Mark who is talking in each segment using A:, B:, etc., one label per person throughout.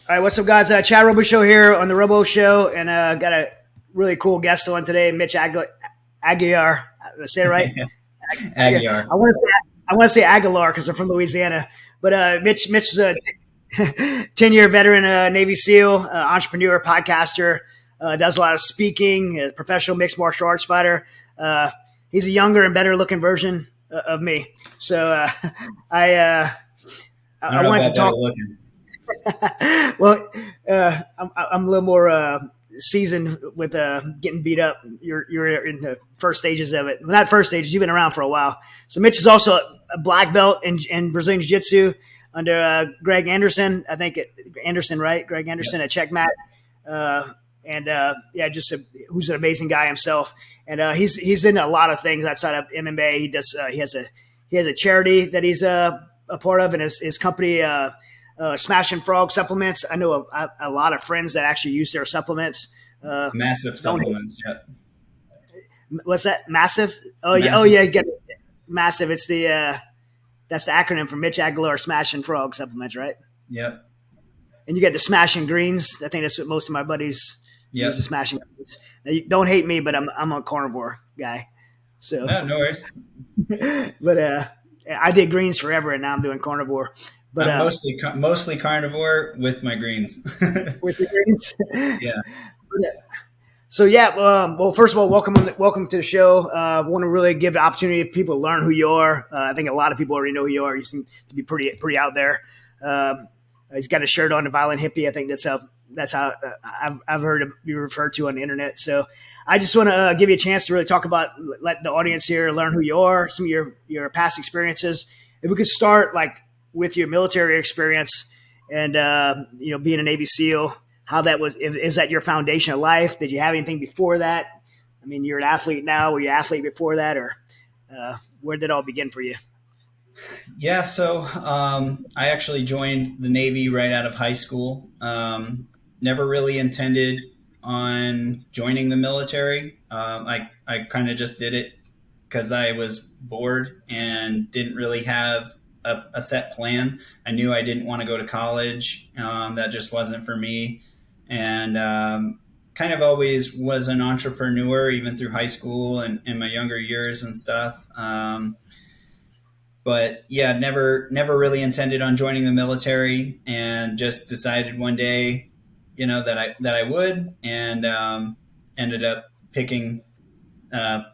A: All right, what's up, guys? Chad Robo Show here on the Robo Show, and got a really cool guest on today, Mitch Aguiar. Did I say it right?
B: Aguiar.
A: I want to say Aguilar because I'm from Louisiana, but Mitch was a 10-year veteran Navy SEAL, entrepreneur, podcaster, does a lot of speaking, a professional mixed martial arts fighter. He's a younger and better looking version of me. So I wanted to talk. Well, I'm a little more seasoned with getting beat up. You're in the first stages of it. Well, not first stages. You've been around for a while. So Mitch is also a black belt in Brazilian Jiu-Jitsu under Greg Anderson. I think Anderson, right? Greg Anderson at Checkmat. Who's an amazing guy himself. And he's into a lot of things outside of MMA. He does. He has a charity that he's a part of, and his company. Smashing Frog Supplements. I know a lot of friends that actually use their supplements.
B: MASF Supplements. Yeah.
A: What's that? MASF? Oh
B: MASF.
A: Yeah. Oh yeah. Get it. MASF. It's that's the acronym for Mitch Aguiar Smashing Frog Supplements, right?
B: Yep.
A: And you get the Smashing Greens. I think that's what most of my buddies use. The Smashing Greens. Now, don't hate me, but I'm a carnivore guy. So
B: no worries.
A: But I did greens forever, and now I'm doing carnivore. But
B: I'm mostly carnivore with my greens.
A: With the greens,
B: yeah.
A: So well, first of all, welcome to the show. I want to really give the opportunity for people to learn who you are. I think a lot of people already know who you are. You seem to be pretty out there. He's got a shirt on, the Violent Hippie. I think that's how I've heard him be referred to on the internet. So I just want to give you a chance to really talk about, let the audience here learn who you are, some of your past experiences. If we could start with your military experience and, being a Navy SEAL, how that was, is that your foundation of life? Did you have anything before that? I mean, you're an athlete now. Were you an athlete before that, or where did it all begin for you?
B: Yeah. So I actually joined the Navy right out of high school. Never really intended on joining the military. I kind of just did it because I was bored and didn't really have a set plan. I knew I didn't want to go to college. That just wasn't for me. And kind of always was an entrepreneur, even through high school and in my younger years and stuff. But yeah, never really intended on joining the military, and just decided one day, that I would, and ended up picking the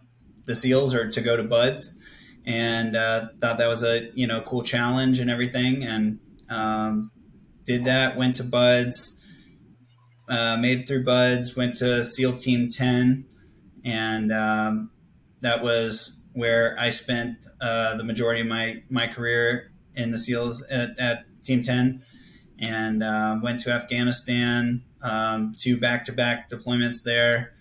B: SEALs, or to go to BUDS. And thought that was a cool challenge and everything, and did that. Went to BUDS, made it through BUDS, went to SEAL Team 10, and that was where I spent the majority of my career in the SEALs at Team 10, and went to Afghanistan, 2 back-to-back deployments there.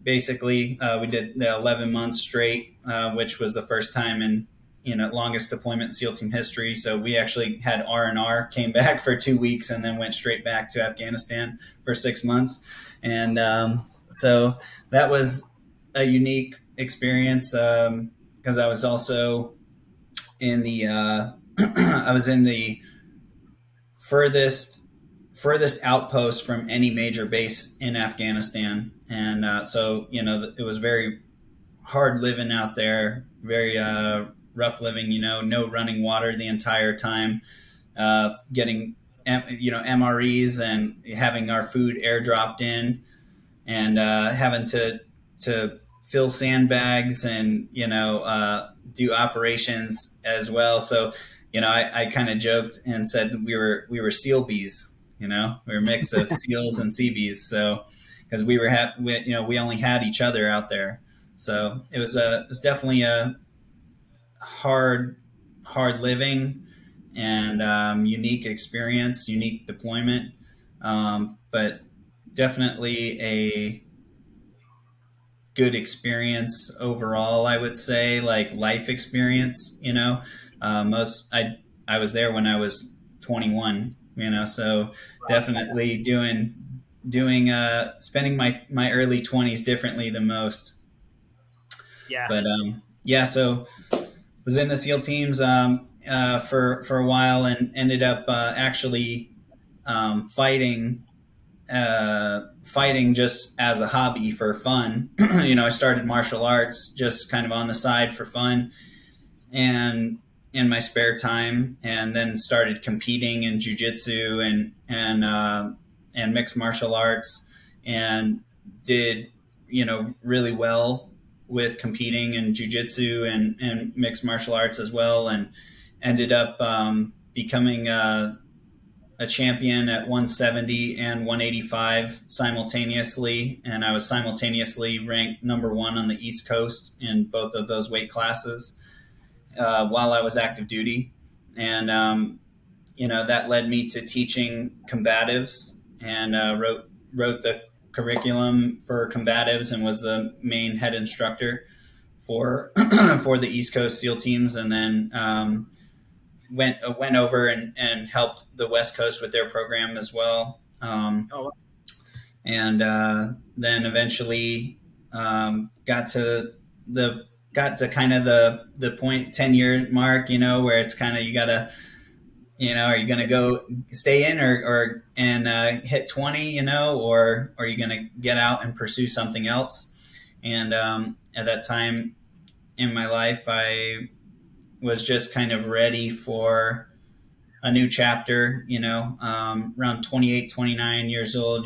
B: Basically, we did the 11 months straight, which was the first time in longest deployment in SEAL team history. So we actually had R&R, came back for 2 weeks, and then went straight back to Afghanistan for 6 months. And so that was a unique experience, because I was also in the I was in the furthest outpost from any major base in Afghanistan. And so, it was very hard living out there, very rough living, no running water the entire time, getting, MREs and having our food airdropped in, and having to fill sandbags and, do operations as well. So, I kind of joked and said we were SEAL bees. We were a mix of SEALs and Seabees. So, because we only had each other out there. So it was definitely a hard living, and unique experience, unique deployment. But definitely a good experience overall, I would say, life experience, I was there when I was 21, so definitely spending my early 20s differently than most.
A: Yeah.
B: But so was in the SEAL teams for a while, and ended up actually fighting just as a hobby for fun. I started martial arts just kind of on the side for fun and in my spare time, and then started competing in jiu-jitsu and mixed martial arts, and did really well with competing in jiu-jitsu and mixed martial arts as well, and ended up becoming a champion at 170 and 185 simultaneously, and I was simultaneously ranked number one on the East Coast in both of those weight classes while I was active duty. And that led me to teaching combatives, and wrote the curriculum for combatives and was the main head instructor for for the East Coast SEAL teams, and then went over and helped the West Coast with their program as well. And then eventually got to kind of the point 10-year mark, where it's kind of, you gotta, are you gonna go stay in or hit 20, or are you gonna get out and pursue something else? And at that time in my life, I was just kind of ready for a new chapter. Around 28, 29 years old,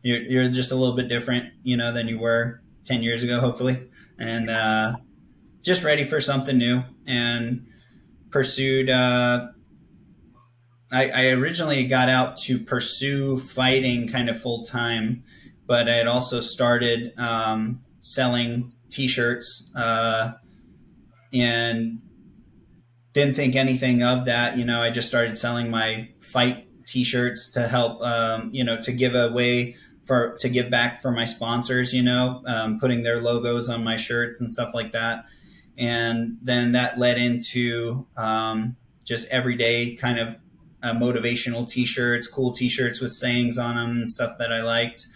B: you're just a little bit different, than you were 10 years ago, hopefully. And just ready for something new, and pursued, I originally got out to pursue fighting kind of full time, but I had also started selling t-shirts, and didn't think anything of that. I just started selling my fight t-shirts to help, to give away to give back for my sponsors, putting their logos on my shirts and stuff like that. And then that led into just everyday kind of motivational t-shirts, cool t-shirts with sayings on them and stuff that I liked.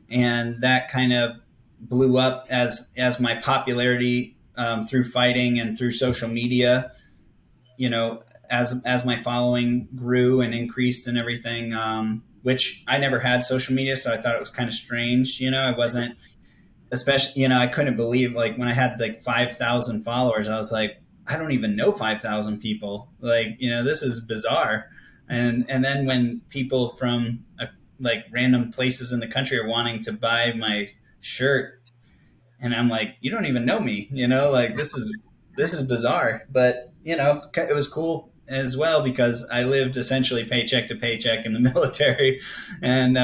B: And that kind of blew up as my popularity through fighting and through social media, as my following grew and increased and everything, which I never had social media, so I thought it was kind of strange. I wasn't, especially, I couldn't believe, like, when I had like 5,000 followers, I was like, I don't even know 5,000 people. Like, this is bizarre. And then when people from like random places in the country are wanting to buy my shirt, and I'm like, you don't even know me, like, this is bizarre. But it was cool as well, because I lived essentially paycheck to paycheck in the military, and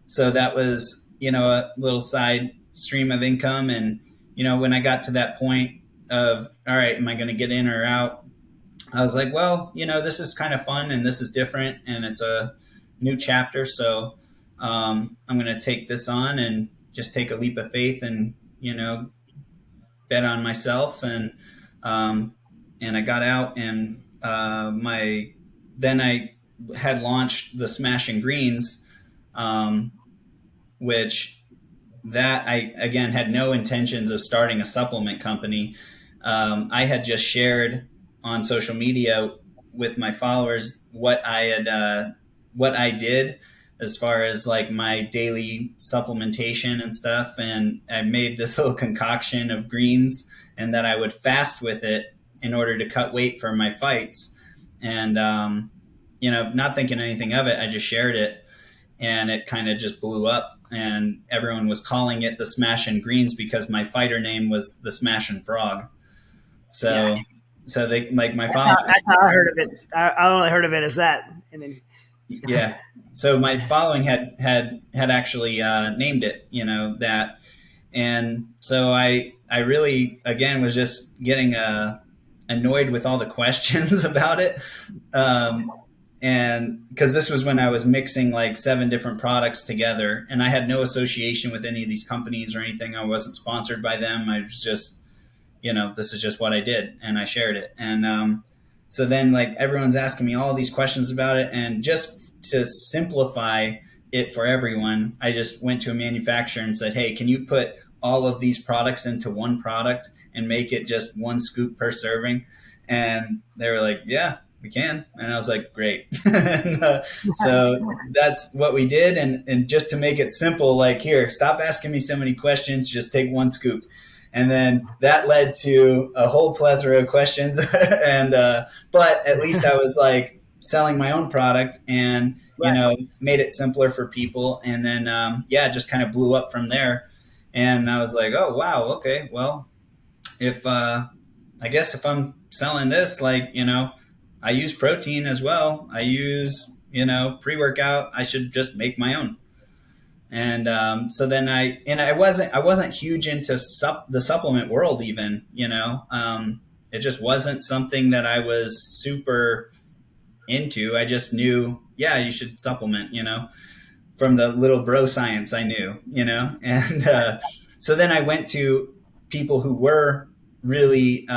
B: so that was a little side stream of income. And when I got to that point of, all right, am I going to get in or out, I was like, well, this is kind of fun, and this is different, and it's a new chapter, so I'm going to take this on and just take a leap of faith and bet on myself. And I got out, and then I had launched the Smashing Greens, which that I, again, had no intentions of starting a supplement company. I had just shared on social media with my followers what I did as far as like my daily supplementation and stuff. And I made this little concoction of greens, and that I would fast with it in order to cut weight for my fights. And, not thinking anything of it, I just shared it, and it kind of just blew up, and everyone was calling it the Smashin' Greens because my fighter name was the Smashin' Frog. So, So they, like, my following.
A: That's how I heard of it. I only heard of it as that. And then,
B: Yeah. So my following had actually named it, that. And so I really, again, was just getting annoyed with all the questions about it. And because this was when I was mixing like 7 different products together, and I had no association with any of these companies or anything. I wasn't sponsored by them. I was just, this is just what I did, and I shared it. And so then, like, everyone's asking me all these questions about it, and just to simplify it for everyone, I just went to a manufacturer and said, hey, can you put all of these products into one product and make it just 1 scoop per serving? And they were like, yeah, we can. And I was like, great. So that's what we did. And just to make it simple, like, here, stop asking me so many questions, just take one scoop. And then that led to a whole plethora of questions. And, but at least I was like selling my own product and, made it simpler for people. And then, just kind of blew up from there. And I was like, oh, wow. Okay. Well, if, I guess if I'm selling this, like, I use protein as well. I use, pre-workout. I should just make my own. And so then I wasn't huge into the supplement world even, it just wasn't something that I was super into. I just knew, you should supplement, from the little bro science I knew, and so then I went to people who were really,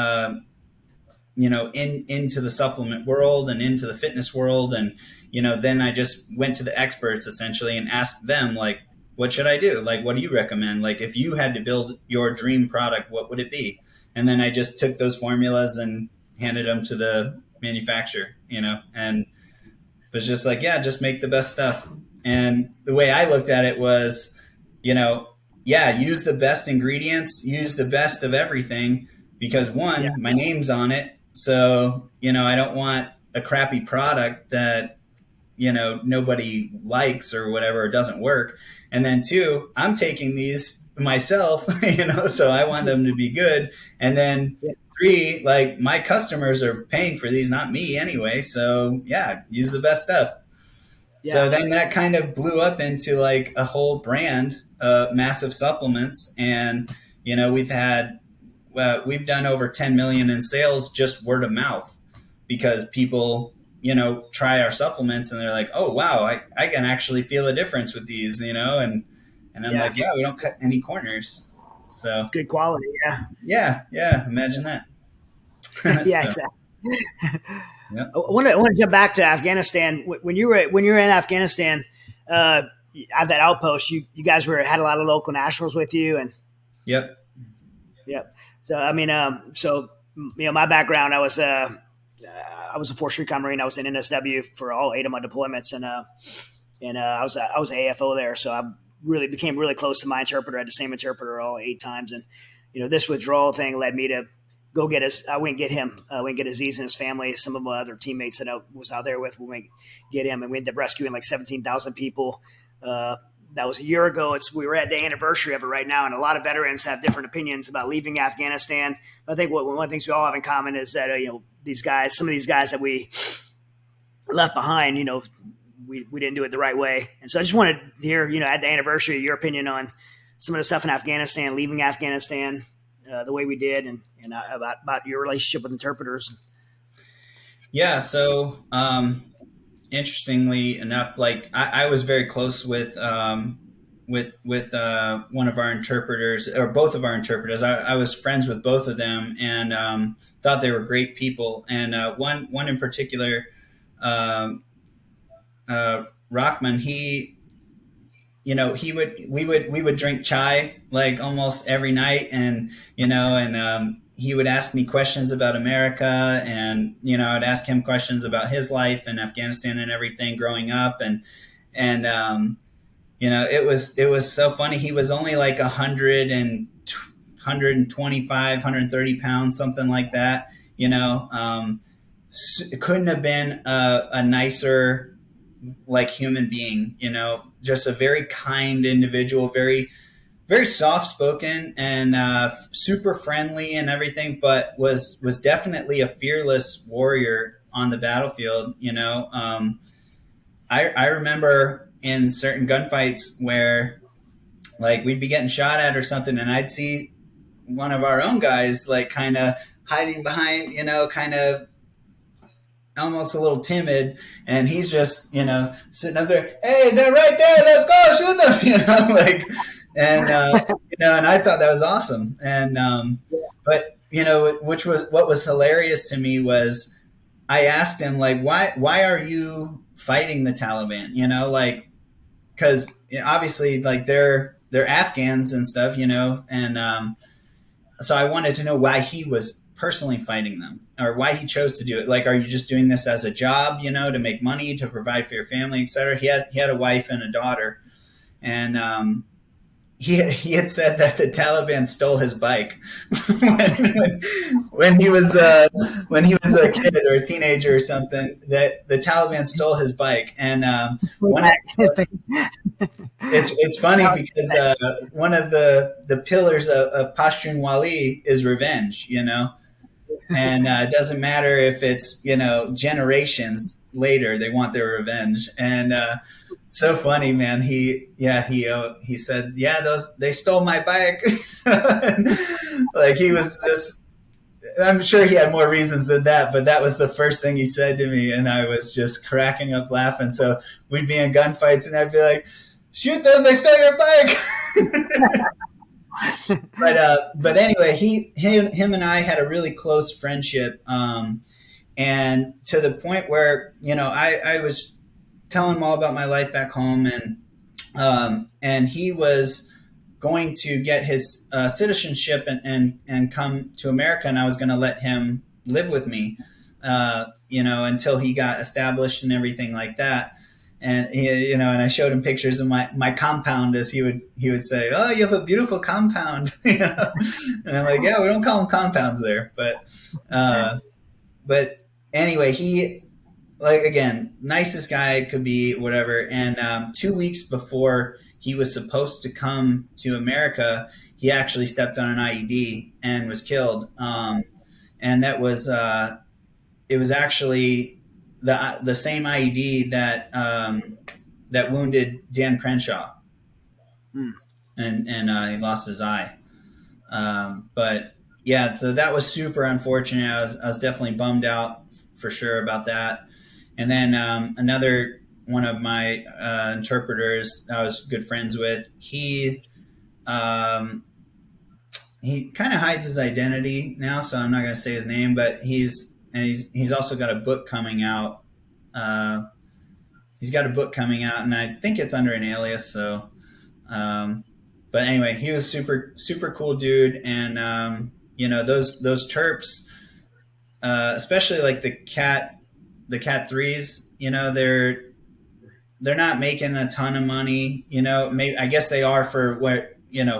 B: into the supplement world and into the fitness world. And, then I just went to the experts essentially and asked them, like, what should I do? Like, what do you recommend? Like, if you had to build your dream product, what would it be? And then I just took those formulas and handed them to the manufacturer, and was just like, just make the best stuff. And the way I looked at it was, use the best ingredients, use the best of everything, because one, my name's on it. So, I don't want a crappy product that, nobody likes or whatever, or doesn't work. And then two, I'm taking these myself, so I want them to be good. And then three, like, my customers are paying for these, not me anyway. So use the best stuff. Yeah. So then that kind of blew up into like a whole brand, MASF Supplements. And, we've done over 10 million in sales, just word of mouth, because people, try our supplements and they're like, oh, wow, I can actually feel a difference with these, and I'm like, we don't cut any corners. So
A: it's good quality.
B: Yeah. Imagine that.
A: Exactly. I want to jump back to Afghanistan. When you were in Afghanistan, at that outpost, you guys had a lot of local nationals with you, and
B: Yep.
A: So I mean, my background, I was a Force Recon Marine. I was in NSW for all 8 of my deployments, and I was an AFO there. So I really became really close to my interpreter. I had the same interpreter all 8 times, and this withdrawal thing led me to go get his. I went and get him. I went and get Aziz and his family. Some of my other teammates that I was out there with, we went and get him, and we ended up rescuing like 17,000 people. That was a year ago. We were at the anniversary of it right now, and a lot of veterans have different opinions about leaving Afghanistan. I think one of the things we all have in common is that some of these guys that we left behind, we didn't do it the right way. And so I just wanted to hear, at the anniversary, your opinion on some of the stuff in Afghanistan, leaving Afghanistan the way we did, and about your relationship with interpreters.
B: Yeah. So, interestingly enough, like I was very close with one of our interpreters, or both of our interpreters. I was friends with both of them, and thought they were great people. And one in particular, Rockman, we would drink chai like almost every night, and he would ask me questions about America, and I'd ask him questions about his life in Afghanistan and everything growing up, and it was so funny. He was only like 125, 130 pounds, something like that. It couldn't have been a nicer like human being. Just a very kind individual, very very soft spoken, and super friendly and everything, but was definitely a fearless warrior on the battlefield. I remember in certain gunfights where like we'd be getting shot at or something, and I'd see one of our own guys like kind of hiding behind, kind of almost a little timid, and he's just, sitting up there, hey, they're right there, let's go, shoot them, like, and, and I thought that was awesome. And, but, what was hilarious to me was I asked him, like, why are you fighting the Taliban? Like, cause obviously like they're Afghans and stuff, and, so I wanted to know why he was personally fighting them, or why he chose to do it. Like, are you just doing this as a job, to make money, to provide for your family, etc.? He had a wife and a daughter, and he had said that the Taliban stole his bike when he was a kid or a teenager or something. That the Taliban stole his bike, and it's funny because one of the pillars of Pashtunwali is revenge, and it doesn't matter if it's generations later, they want their revenge. And so funny, man. He said, they stole my bike. Like, he was just, I'm sure he had more reasons than that, but that was the first thing he said to me, and I was just cracking up laughing. So we'd be in gunfights, and I'd be like, shoot them, they stole your bike. But anyway, him and I had a really close friendship, and to the point where I was telling him all about my life back home, and he was going to get his citizenship and come to America, and I was going to let him live with me, until he got established and everything like that. And and I showed him pictures of my compound, as he would say, "Oh, you have a beautiful compound," And I'm like, "Yeah, we don't call them compounds there." But anyway, he, like, again, nicest guy could be, whatever. And 2 weeks before he was supposed to come to America, he actually stepped on an IED and was killed. And that was it was actually the same IED that wounded Dan Crenshaw, and he lost his eye. But yeah, so that was super unfortunate. I was definitely bummed out for sure about that. And then another one of my interpreters I was good friends with, he kind of hides his identity now, so I'm not going to say his name, but he's also got a book coming out. He's got a book coming out, and I think it's under an alias. So, but anyway, he was super super cool dude, and those Terps, especially like the cat threes, they're not making a ton of money. Maybe, I guess they are for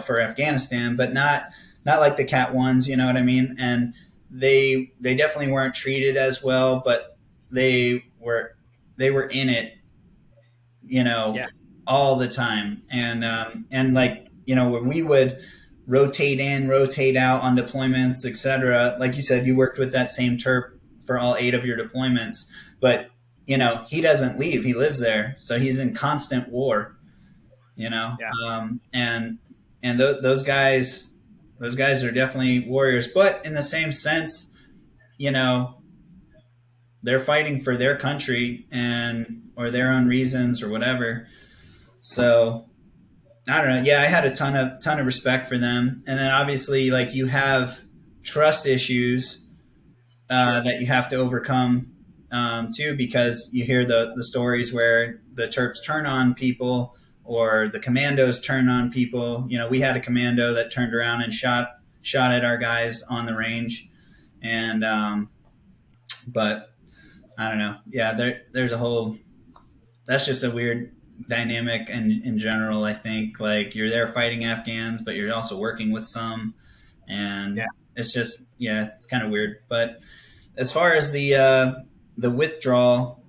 B: for Afghanistan, but not like the cat ones. You know what I mean? And they definitely weren't treated as well, but they were in it, all the time. And like, when we would rotate in, rotate out on deployments, etc. Like you said, you worked with that same Terp for all 8 of your deployments, but he doesn't leave. He lives there, so he's in constant war. Yeah. And those guys are definitely warriors, but in the same sense, they're fighting for their country or their own reasons or whatever. So I don't know. Yeah, I had a ton of respect for them. And then obviously, like, you have trust issues that you have to overcome too, because you hear the stories where the Terps turn on people, or the commandos turn on people. We had a commando that turned around and shot at our guys on the range. And but I don't know. Yeah, there's a whole, that's just a weird dynamic in general. I think, like, you're there fighting Afghans, but you're also working with some, and it's just, it's kind of weird. But as far as the withdrawal,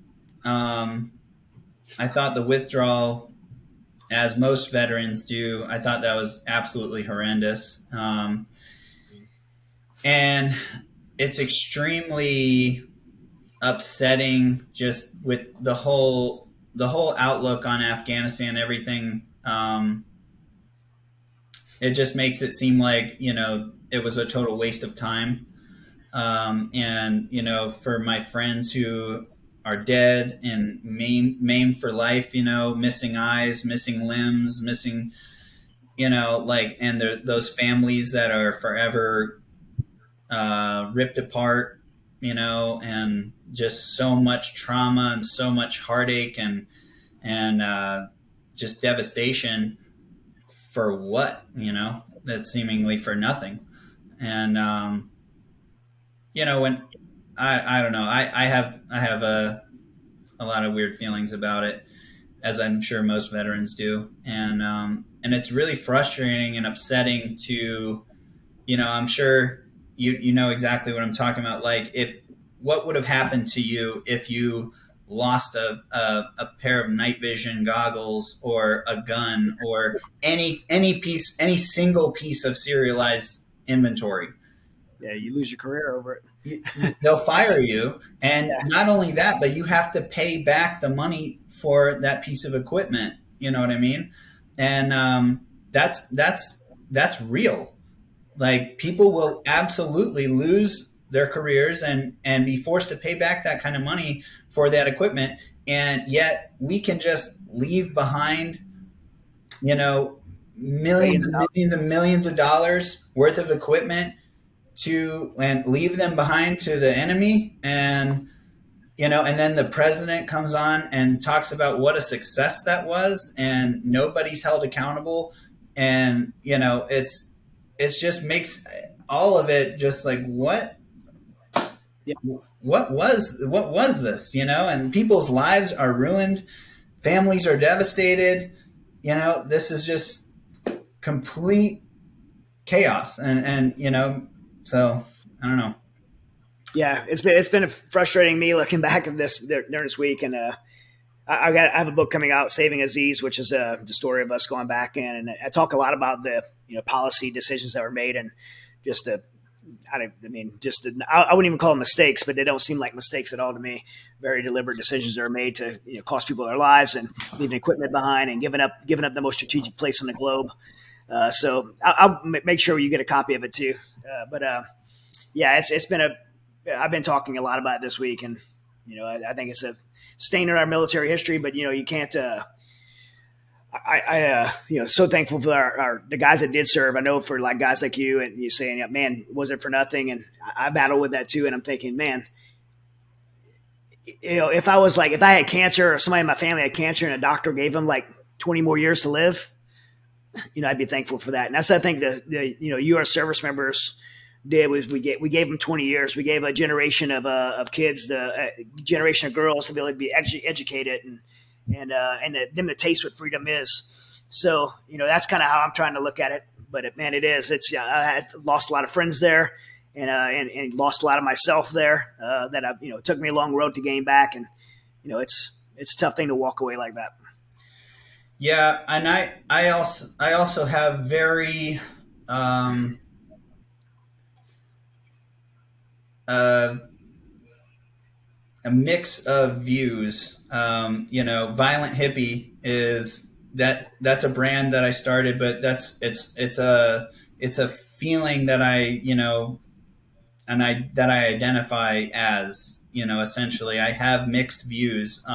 B: I thought the withdrawal, as most veterans do, I thought that was absolutely horrendous. And it's extremely upsetting, just with the whole outlook on Afghanistan, everything. It just makes it seem like, it was a total waste of time. And, for my friends who are dead and maimed for life, missing eyes, missing limbs, missing, and those families that are forever ripped apart, and just so much trauma and so much heartache and just devastation for what, that's seemingly for nothing. And when I don't know, I have a lot of weird feelings about it, as I'm sure most veterans do, and it's really frustrating and upsetting to, I'm sure you know exactly what I'm talking about. Like, if what would have happened to you if you lost a pair of night vision goggles or a gun or any single piece of serialized inventory.
A: Yeah, you lose your career over it.
B: They'll fire you, and
A: Yeah,
B: not only that, but you have to pay back the money for that piece of equipment. You know what I mean? And that's real. Like, people will absolutely lose their careers and be forced to pay back that kind of money for that equipment, and yet we can just leave behind, you know millions
A: millions of
B: and
A: dollars.
B: millions and millions of dollars worth of equipment to and leave them behind to the enemy. And then the president comes on and talks about what a success that was, and nobody's held accountable. And it's just makes all of it just like,
A: Yeah,
B: what was this, and people's lives are ruined, families are devastated. This is just complete chaos. And so I don't know.
A: yeah, it's been frustrating me looking back at this during this week, and I have a book coming out, Saving Aziz, which is the story of us going back in, and I talk a lot about the policy decisions that were made, and just the I wouldn't even call them mistakes, but they don't seem like mistakes at all to me. Very deliberate decisions that are made to cost people their lives and leaving equipment behind and giving up the most strategic place on the globe. So I'll make sure you get a copy of it too. But yeah, it's been I've been talking a lot about it this week, and I think it's a stain in our military history. But you can't. So thankful for the guys that did serve. I know for like guys like you and you saying, yeah, man, was it for nothing? And I battle with that too. And I'm thinking, man, if I had cancer or somebody in my family had cancer and a doctor gave them like 20 more years to live, I'd be thankful for that. And that's, I think the U.S. service members did was we gave them 20 years. We gave a generation of kids, a generation of girls to be able to be educated and them to taste what freedom is. So that's kind of how I'm trying to look at it. But man, it is. I lost a lot of friends there, and lost a lot of myself there. That it took me a long road to gain back, and it's a tough thing to walk away like that.
B: Yeah, and I also have very uh, a mix of views. Violent Hippie that's a brand that I started, but it's a feeling that I identify as, essentially. I have mixed views,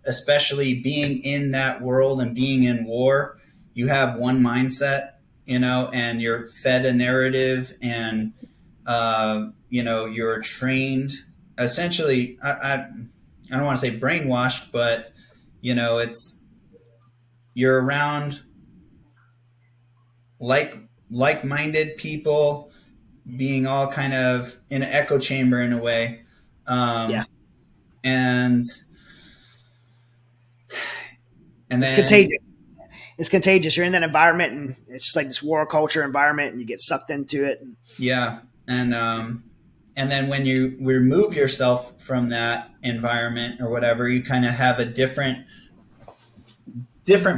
B: especially being in that world and being in war. You have one mindset, and you're fed a narrative, and you're trained, essentially. I don't want to say brainwashed, but it's you're around like-minded people, being all kind of in an echo chamber in a way.
A: Yeah,
B: And and
A: it's
B: then
A: contagious. It's contagious. You're in that environment, and it's just like this war culture environment, and you get sucked into it.
B: yeah, and then when you remove yourself from that environment or whatever, you kind of have a different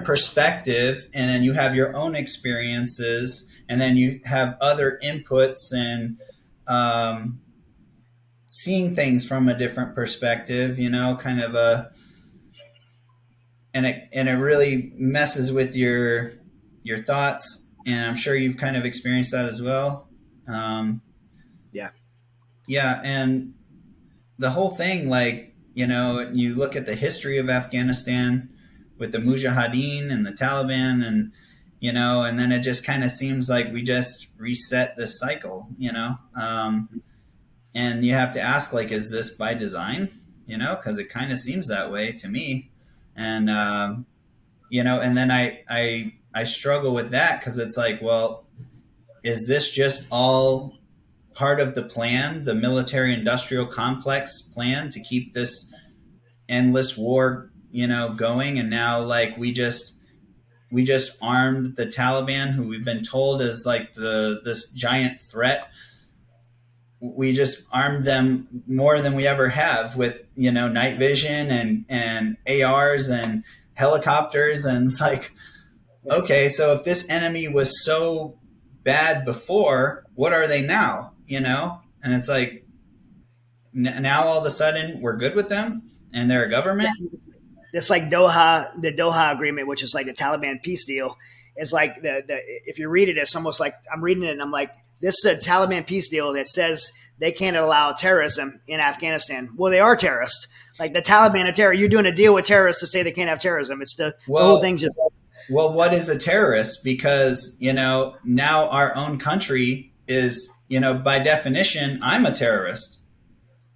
B: perspective, and then you have your own experiences, and then you have other inputs, and seeing things from a different perspective, kind of and it really messes with your thoughts, and I'm sure you've kind of experienced that as well. um,
A: Yeah,
B: yeah, and the whole thing, like, you look at the history of Afghanistan with the Mujahideen and the Taliban, and then it just kind of seems like we just reset this cycle. And you have to ask, like, is this by design? Because it kind of seems that way to me. And and then I struggle with that, because it's like, well, is this just all part of the plan, the military industrial complex plan to keep this endless war, going. And now like we just armed the Taliban, who we've been told is like this giant threat. We just armed them more than we ever have with, night vision and ARs and helicopters. And it's like, okay, so if this enemy was so bad before, what are they now? And it's like, now all of a sudden we're good with them and they're a government.
A: It's like the Doha Agreement, which is like the Taliban peace deal. It's like if you read it, it's almost like I'm reading it and I'm like, this is a Taliban peace deal that says they can't allow terrorism in Afghanistan. Well, they are terrorists. Like the Taliban are terrorists. You're doing a deal with terrorists to say they can't have terrorism. It's the whole thing just.
B: Well, what is a terrorist? Because, now our own country is, by definition, I'm a terrorist.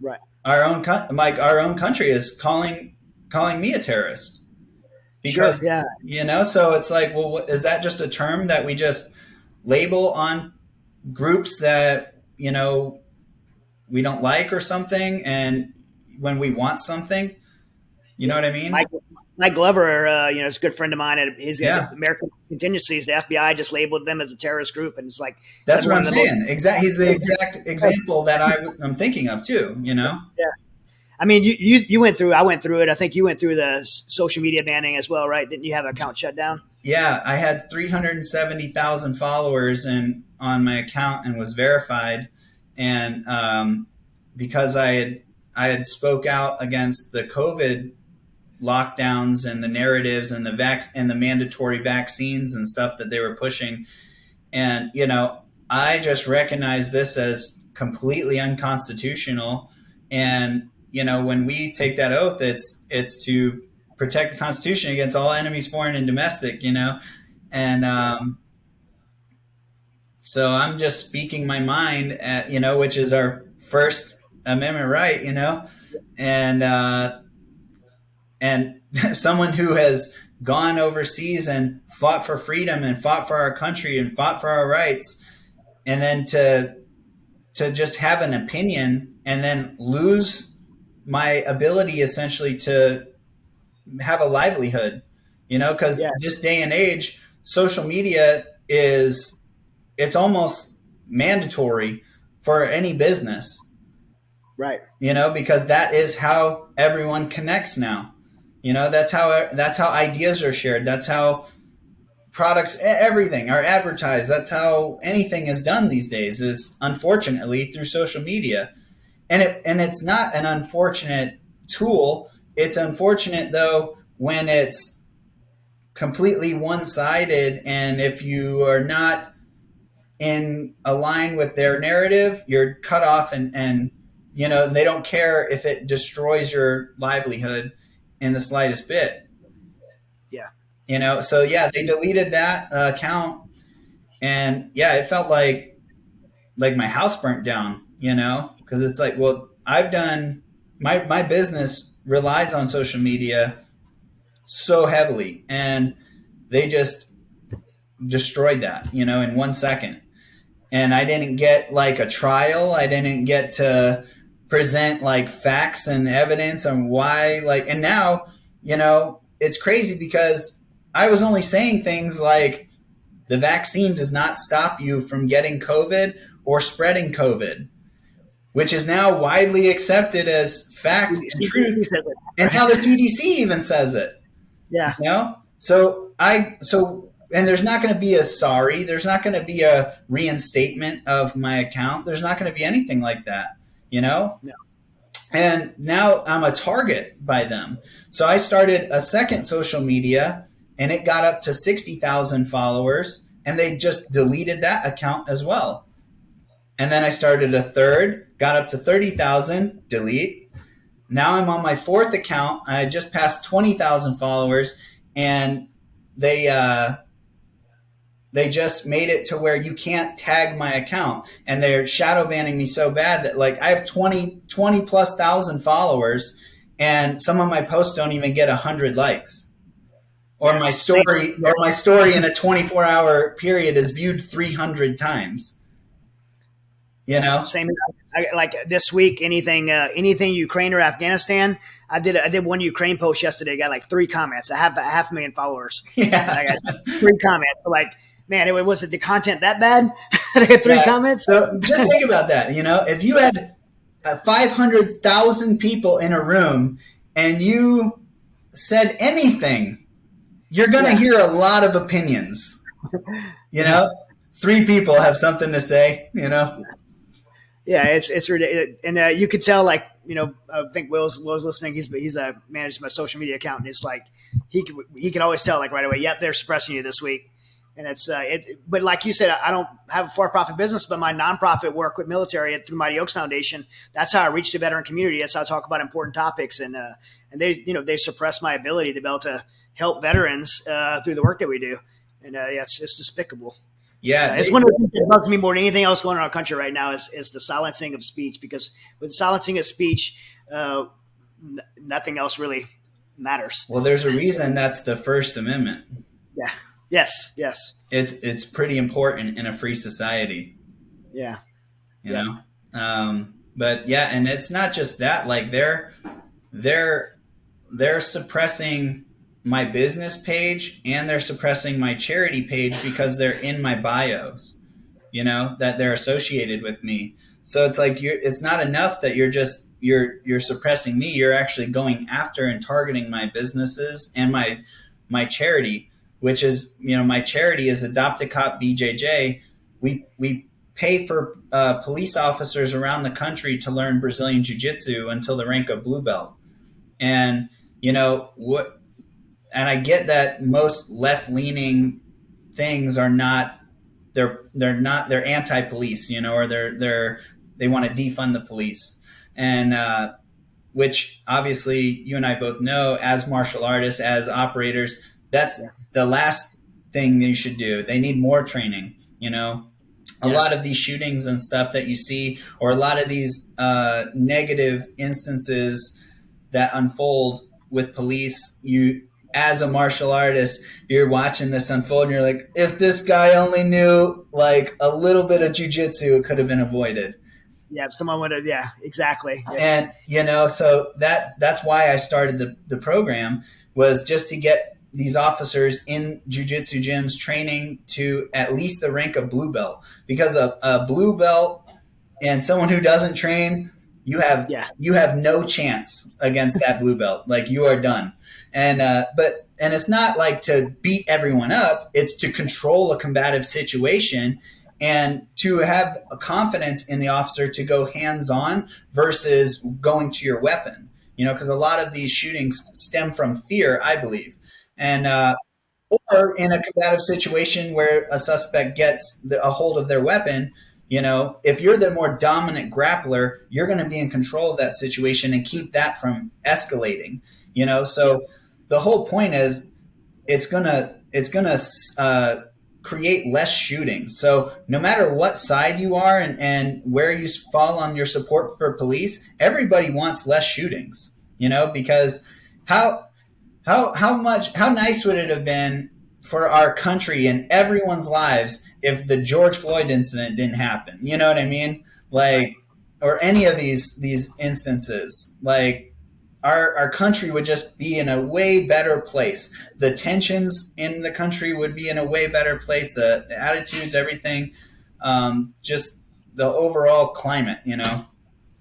A: Right.
B: Our own country is calling me a terrorist. Because,
A: sure, yeah.
B: So it's like, well, is that just a term that we just label on groups that, we don't like or something? And when we want something, you know what I mean?
A: Mike Glover, is a good friend of mine. He's got American Contingencies. The FBI just labeled them as a terrorist group, and it's like
B: that's what I'm saying. Exactly, he's the exact example that I'm thinking of too.
A: Yeah. I mean, you went through. I went through it. I think you went through the social media banning as well, right? Didn't you have an account shut down?
B: Yeah, I had 370,000 followers on my account and was verified, and because I had spoke out against the COVID lockdowns and the narratives and the mandatory vaccines and stuff that they were pushing. And, I just recognize this as completely unconstitutional. And, when we take that oath, it's to protect the Constitution against all enemies, foreign and domestic, and so I'm just speaking my mind at, which is our First Amendment right, and someone who has gone overseas and fought for freedom and fought for our country and fought for our rights, and then to just have an opinion and then lose my ability essentially to have a livelihood, because this day and age, social media it's almost mandatory for any business.
A: Right.
B: Because that is how everyone connects now. That's how ideas are shared. That's how products, everything are advertised. That's how anything is done these days, is unfortunately through social media. And it's not an unfortunate tool. It's unfortunate though when it's completely one-sided, and if you are not in align with their narrative, you're cut off, and they don't care if it destroys your livelihood in the slightest bit.
A: Yeah.
B: So they deleted that account, and it felt like my house burnt down, because it's like, well, I've done my business relies on social media so heavily, and they just destroyed that, in 1 second. And I didn't get like a trial. I didn't get to present like facts and evidence on why, and now, it's crazy because I was only saying things like the vaccine does not stop you from getting COVID or spreading COVID, which is now widely accepted as fact and truth. And now the CDC even says it.
A: Yeah.
B: And there's not going to be a sorry. There's not going to be a reinstatement of my account. There's not going to be anything like that,
A: No.
B: And now I'm a target by them. So I started a second social media, and it got up to 60,000 followers, and they just deleted that account as well. And then I started a third, got up to 30,000, delete. Now I'm on my fourth account, and I just passed 20,000 followers, and they just made it to where you can't tag my account, and they're shadow banning me so bad that like I have 20 plus thousand followers, and some of my posts don't even get 100 likes, or my story in a 24-hour period is viewed 300 times. you know?
A: Same. Like this week, anything Ukraine or Afghanistan. I did one Ukraine post yesterday. I got like 3 comments. I have 500,000 followers.
B: Yeah.
A: I got 3 comments. So like, man, was it the content that bad? I got 3 comments.
B: So just think about that. You know, if you had 500,000 people in a room and you said anything, you're going to hear a lot of opinions. You know, 3 people have something to say, you know?
A: Yeah, it's ridiculous. And you could tell, like, you know, I think Will's listening. He's managed my social media account, and it's like he can always tell, like, right away, yep, they're suppressing you this week. And but like you said, I don't have a for-profit business, but my nonprofit work with military through Mighty Oaks Foundation, that's how I reach the veteran community. That's how I talk about important topics. And they suppress my ability to be able to help veterans through the work that we do. And it's despicable.
B: Yeah.
A: It's one of the things that bugs me more than anything else going on in our country right now is the silencing of speech, because with silencing of speech, nothing else really matters.
B: Well, there's a reason that's the First Amendment.
A: Yeah. Yes.
B: It's pretty important in a free society.
A: Yeah.
B: You know? But yeah, and it's not just that, like they're suppressing my business page and they're suppressing my charity page because they're in my bios, you know, that they're associated with me. So it's like it's not enough that you're suppressing me. You're actually going after and targeting my businesses and my charity, which is, you know, my charity is Adopt A Cop BJJ. We pay for police officers around the country to learn Brazilian Jiu-Jitsu until the rank of blue belt. And, you know, and I get that most left-leaning things are not, they're anti-police, you know, or they want to defund the police. And, which obviously you and I both know as martial artists, as operators, that's the last thing you should do. They need more training, you know. A lot of these shootings and stuff that you see, or a lot of these negative instances that unfold with police, as a martial artist, you're watching this unfold and you're like, if this guy only knew like a little bit of jiu-jitsu, it could have been avoided.
A: Yeah, if someone would have, exactly.
B: And, you know, so that's why I started the program, was just to get these officers in jiu-jitsu gyms training to at least the rank of blue belt, because a blue belt and someone who doesn't train, you have no chance against that blue belt. Like, you are done. And it's not like to beat everyone up. It's to control a combative situation and to have a confidence in the officer to go hands-on versus going to your weapon. You know, because a lot of these shootings stem from fear, I believe. And or in a combative situation where a suspect gets a hold of their weapon, you know, if you're the more dominant grappler, you're going to be in control of that situation and keep that from escalating. You know, so the whole point is it's gonna create less shootings. So no matter what side you are and where you fall on your support for police, everybody wants less shootings. You know, because how nice would it have been for our country and everyone's lives if the George Floyd incident didn't happen? You know what I mean? Like, or any of these instances, like our country would just be in a way better place. The tensions in the country would be in a way better place. The attitudes, everything, just the overall climate, you know?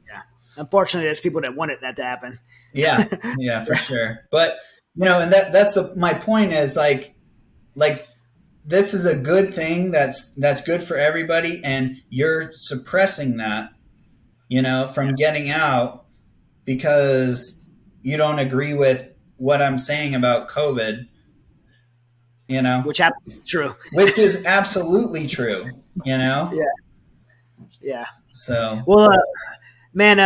A: Yeah. Unfortunately, there's people that wanted that to happen.
B: Yeah, for sure. But, you know, and that's my point is like this is a good thing that's good for everybody, and you're suppressing that, you know, from getting out because you don't agree with what I'm saying about COVID, you know,
A: which happens, true,
B: which is absolutely true, you know?
A: Yeah.
B: So,
A: well, man,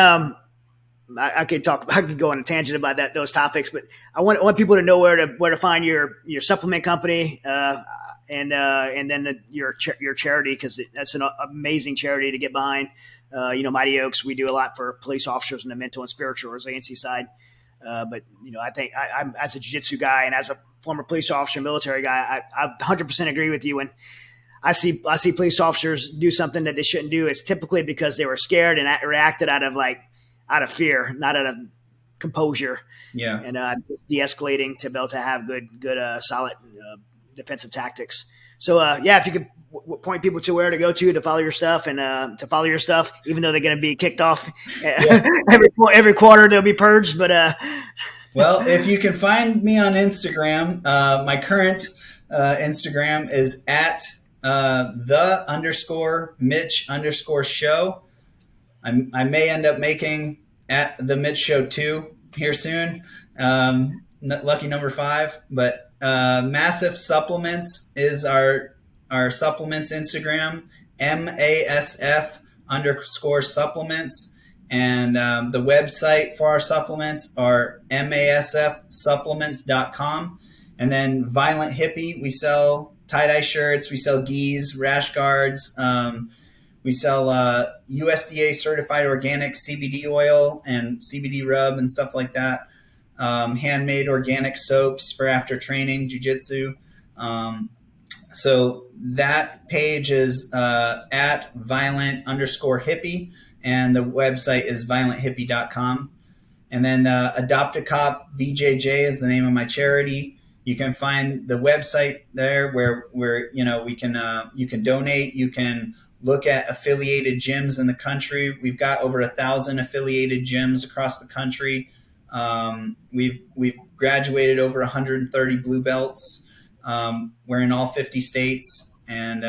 A: I could go on a tangent about those topics, but I want people to know where to find your supplement company, and then your charity, because that's an amazing charity to get behind. You know, Mighty Oaks, we do a lot for police officers in the mental and spiritual resiliency side. But, you know, I think I'm, as a jiu-jitsu guy and as a former police officer, military guy, I 100% agree with you. And I see police officers do something that they shouldn't do, it's typically because they were scared and reacted out of fear, not out of composure.
B: Yeah.
A: And de-escalating to be able to have good, solid defensive tactics. So if you could point people to where to go to follow your stuff and to follow your stuff, even though they're going to be kicked off every quarter, they'll be purged. But
B: well, if you can find me on Instagram, my current Instagram is at _Mitch_show. I may end up making at the Mitch Show 2 here soon. Lucky number 5, but MASF Supplements is our supplements Instagram, MASF _supplements. And the website for our supplements are masfsupplements.com. And then Violent Hippie, we sell tie-dye shirts, we sell gis, rash guards, we sell USDA certified organic CBD oil and CBD rub and stuff like that. Handmade organic soaps for after training, jiu-jitsu. So that page is at violent_hippie, and the website is violenthippie.com. And then Adopt a Cop BJJ is the name of my charity. You can find the website there where you can donate. You can look at affiliated gyms in the country. We've got over 1,000 affiliated gyms across the country. We've graduated over 130 blue belts. We're in all 50 states, and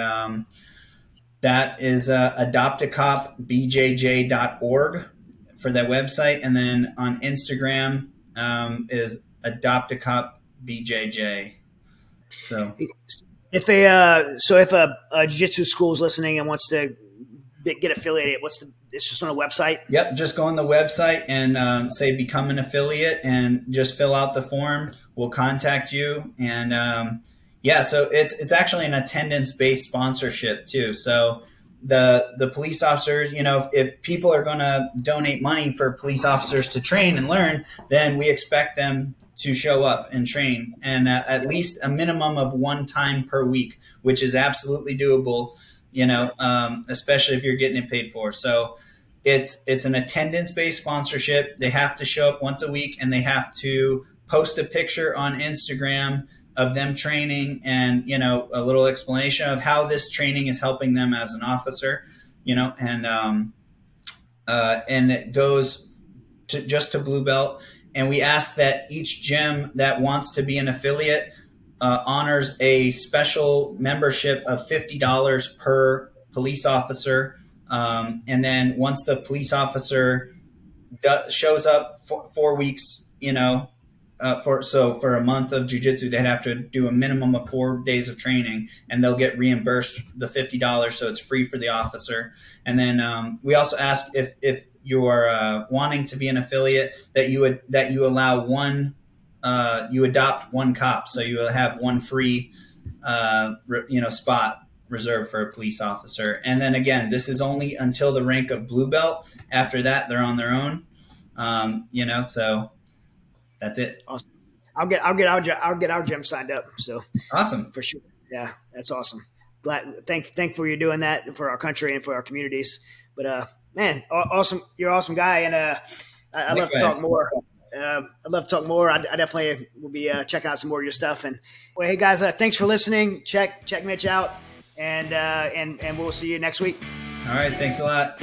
B: that is adoptacopbjj.org for that website. And then on Instagram is adoptacopbjj. So
A: if a jiu-jitsu school is listening and wants to get affiliated, it's just on a website?
B: Yep, just go on the website and say become an affiliate and just fill out the form. We'll contact you. And so it's actually an attendance-based sponsorship too. So the police officers, if people are going to donate money for police officers to train and learn, then we expect them to show up and train, and at least a minimum of 1 time per week, which is absolutely doable, especially if you're getting it paid for. So it's an attendance-based sponsorship. They have to show up once a week, and they have to post a picture on Instagram of them training and, a little explanation of how this training is helping them as an officer, and it goes to blue belt. And we ask that each gym that wants to be an affiliate honors a special membership of $50 per police officer. And then once the police officer shows up for 4 weeks, for a month of jiu-jitsu, they'd have to do a minimum of 4 days of training, and they'll get reimbursed the $50. So it's free for the officer. And then we also ask if you're wanting to be an affiliate that you allow you adopt 1 cop. So you will have 1 free, spot reserved for a police officer. And then again, this is only until the rank of blue belt. After that, they're on their own. So that's it.
A: Awesome. I'll get our gym signed up. So
B: awesome.
A: For sure. Yeah, that's awesome. Thanks for you doing that for our country and for our communities. But man, awesome. You're an awesome guy, and I'd love to talk more. I definitely will be checking out some more of your stuff. And well, hey guys, thanks for listening. Check Mitch out, and we'll see you next week.
B: All right, thanks a lot.